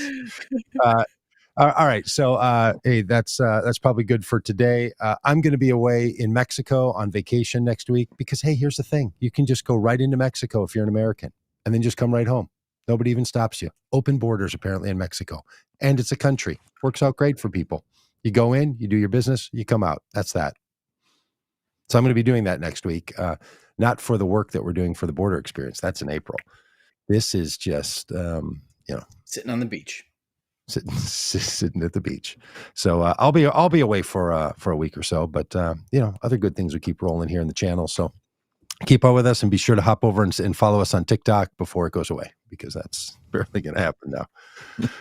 S2: All right, so hey, that's probably good for today. I'm going to be away in Mexico on vacation next week because hey, here's the thing: you can just go right into Mexico if you're an American, and then just come right home. Nobody even stops you. Open borders apparently in Mexico, and it's a country. Works out great for people. You go in, you do your business, you come out. That's that. So I'm going to be doing that next week, not for the work that we're doing for the border experience. That's in April. This is just
S3: sitting on the beach.
S2: Sitting at the beach. So I'll be away for a week or so, but other good things we keep rolling here in the channel. So keep up with us and be sure to hop over and follow us on TikTok before it goes away, because that's barely going to happen now.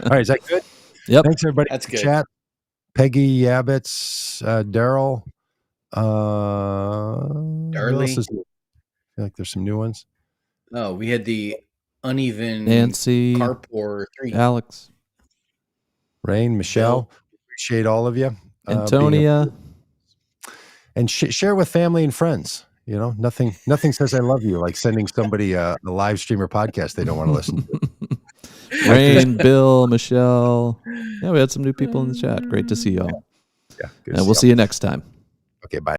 S2: All right, is that good?
S1: Yep.
S2: Thanks everybody.
S3: That's good.
S2: Chat. Peggy Yabbits, Daryl,
S3: Darley.
S2: I feel like there's some new ones.
S3: Oh, we had the uneven
S1: Nancy,
S3: carport 3.
S1: Alex,
S2: Rain, Michelle, appreciate all of you.
S1: Antonia,
S2: and share with family and friends. Nothing says I love you like sending somebody a live stream or podcast they don't want to listen to.
S1: Rain, Bill, Michelle. Yeah, we had some new people in the chat. Great to see y'all.
S2: Yeah,
S1: and we'll see you next time.
S2: Okay, bye.